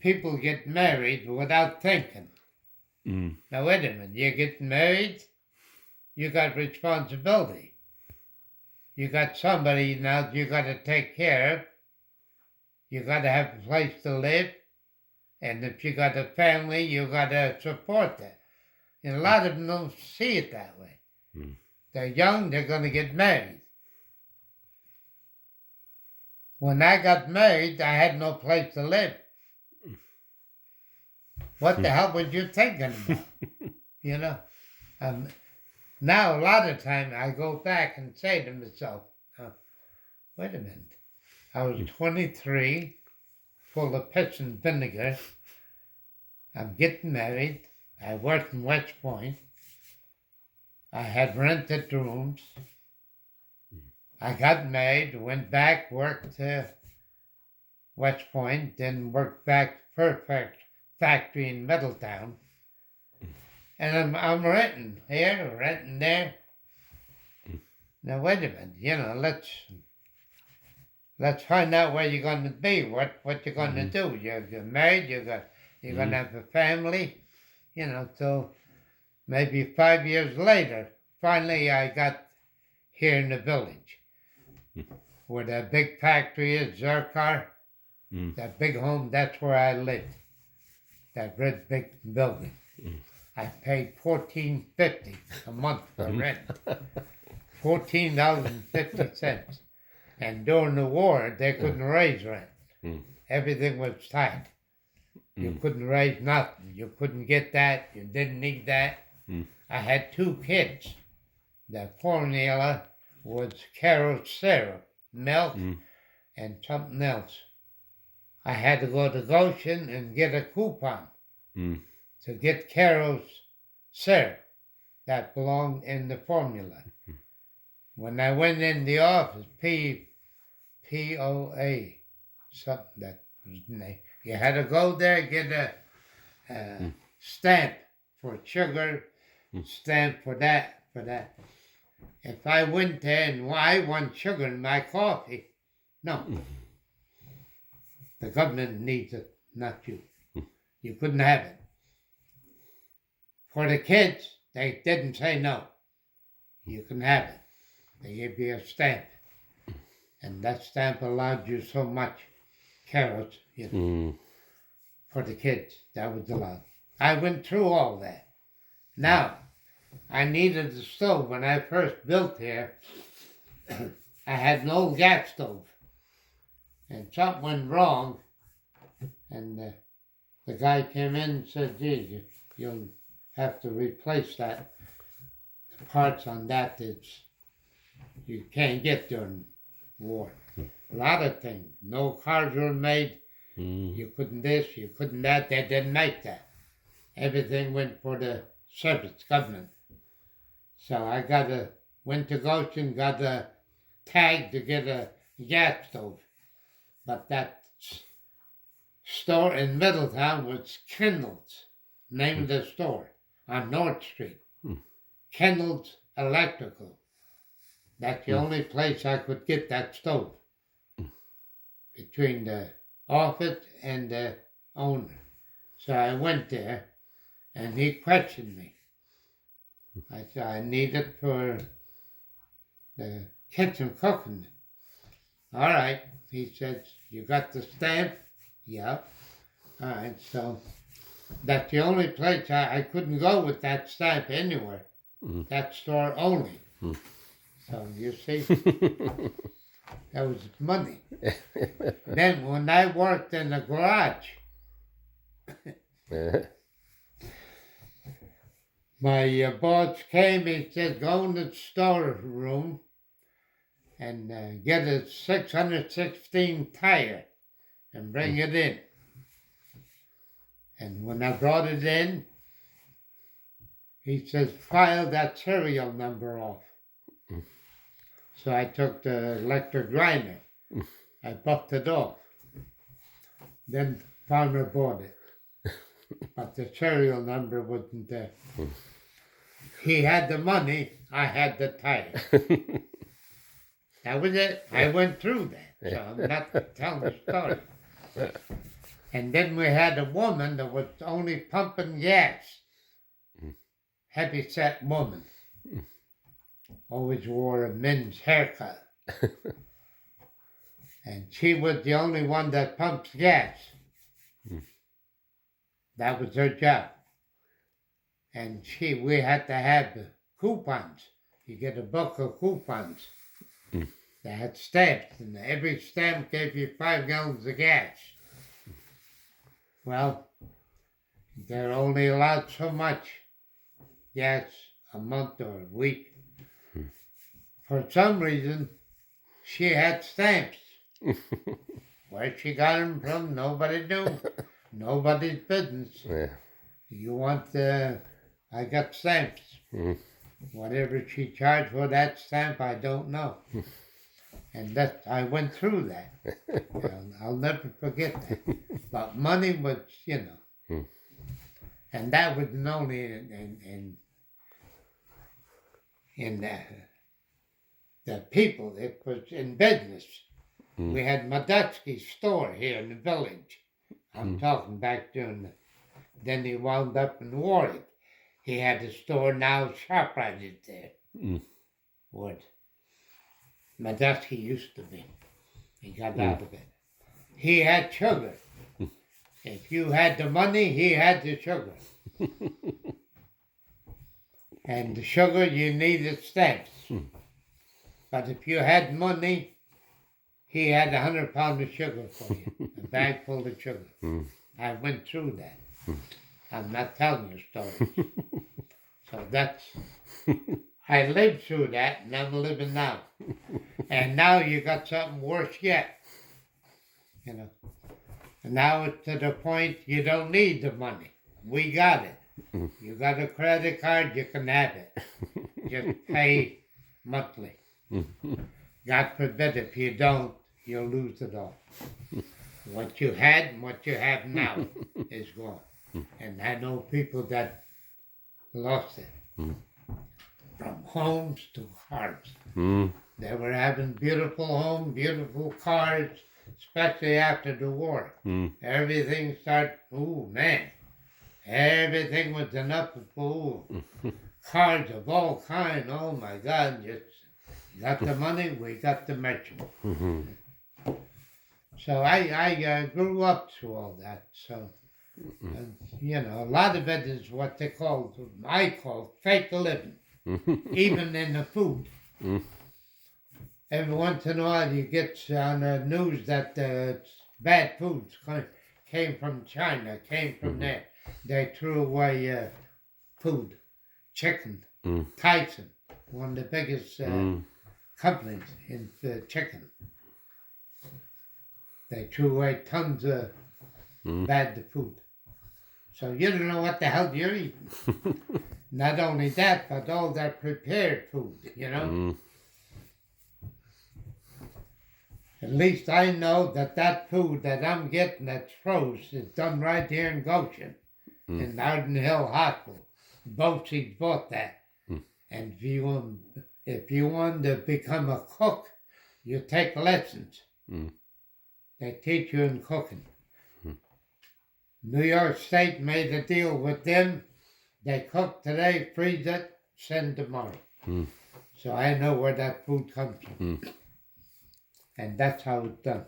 people get married without thinking. Now, wait a minute. You get married, you got responsibility. You got somebody now you got to take care of. You got to have a place to live. And if you got a family, you got to support that. And a lot of them don't see it that way. They're young, they're going to get married. When I got married, I had no place to live. What the hell was you thinking about? You know? Now, a lot of time, I go back and say to myself, wait a minute. I was 23, full of piss and vinegar. I'm getting married. I worked in West Point. I had rented rooms. I got married, went back, worked West Point, then worked back Perfect Factory in Middletown. And I'm renting here, renting there. Now wait a minute, you know, let's find out where you're going to be, what you're going to do. You're married, you're going to have a family, you know. So maybe 5 years later, finally I got here in the village, where that big factory is, Zercar. That big home, that's where I lived. That red big building. I paid $14.50 a month for rent. $14.50. And during the war, they couldn't raise rent. Everything was tight. You couldn't raise nothing. You couldn't get that. You didn't need that. I had 2 kids. The formula was Carol syrup, milk, and something else. I had to go to Goshen and get a coupon to get Carol's syrup that belonged in the formula. When I went in the office, POA, something that was the name. You had to go there, get a stamp for sugar, stamp for that. If I went there and I want sugar in my coffee, no. The government needs it, not you. You couldn't have it. For the kids, they didn't say no. You can have it. They gave you a stamp. And that stamp allowed you so much carrots, you know, for the kids. That was allowed. I went through all that. Now, I needed a stove. When I first built here, I had an old gas stove. And something went wrong. And the guy came in and said, geez, you'll have to replace that. The parts on that you can't get during war. A lot of things. No cars were made. You couldn't this, you couldn't that. They didn't make that. Everything went for the service government. So I went to Goshen, got a tag to get a gas stove. But that store in Middletown was Kendall's, name of the store, on North Street. Kendall's Electrical. That's the only place I could get that stove. Between the office and the owner. So I went there, and he questioned me. I said, I need it for the kitchen cooking. All right. He said, you got the stamp? Yeah. All right, so that's the only place I couldn't go with that stamp anywhere. That store only. So you see, that was money. Then when I worked in the garage, my boss came, he said, go in the storeroom and get a 616 tire and bring it in. And when I brought it in, he says, file that serial number off. So I took the electric grinder. I buffed it off. Then farmer bought it. But the serial number wasn't there. He had the money, I had the tire. That was it. I went through that, so I'm not telling the story. And then we had a woman that was only pumping gas. Heavy-set woman. Always wore a men's haircut. And she was the only one that pumps gas. That was her job. And we had to have the coupons. You get a book of coupons. They had stamps, and every stamp gave you 5 gallons of gas. Well, they're only allowed so much gas a month or a week. For some reason, she had stamps. Where she got them from, nobody knew. Nobody's business. Yeah. You want I got stamps. Whatever she charged for that stamp, I don't know. And I went through that. I'll never forget that. But money was, and that was only in the people. It was in business. We had Medutsky's store here in the village. I'm talking back then he wound up in Warwick. He had a store now, ShopRite is there. What Medutsky used to be. He got out of it. He had sugar. If you had the money, he had the sugar. And the sugar, you needed stamps. But if you had money, he had 100 pounds of sugar for you, a bag full of sugar. I went through that. I'm not telling you stories. So I lived through that, and I'm living now. And now you got something worse yet. And now it's to the point you don't need the money. We got it. You got a credit card, you can have it. Just pay monthly. God forbid if you don't, you'll lose it all. What you had and what you have now is gone. And I know people that lost it. From homes to cars. They were having beautiful homes, beautiful cars, especially after the war. Everything started, everything was enough for cars of all kinds. Oh my God, you got the money, we got the merchant. So I grew up through all that. So, a lot of it is what I call fake living, even in the food. Every once in a while you get on the news that bad foods came from China, came from there. They threw away food, chicken, Tyson, one of the biggest companies in chicken. They threw away tons of bad food. So you don't know what the hell you're eating. Not only that, but all that prepared food, At least I know that food that I'm getting that's froze is done right here in Goshen, in Arden Hill Hospital. Boatseeds bought that. And if you want to become a cook, you take lessons. They teach you in cooking. New York State made a deal with them. They cook today, freeze it, send tomorrow. So I know where that food comes from. And that's how it's done.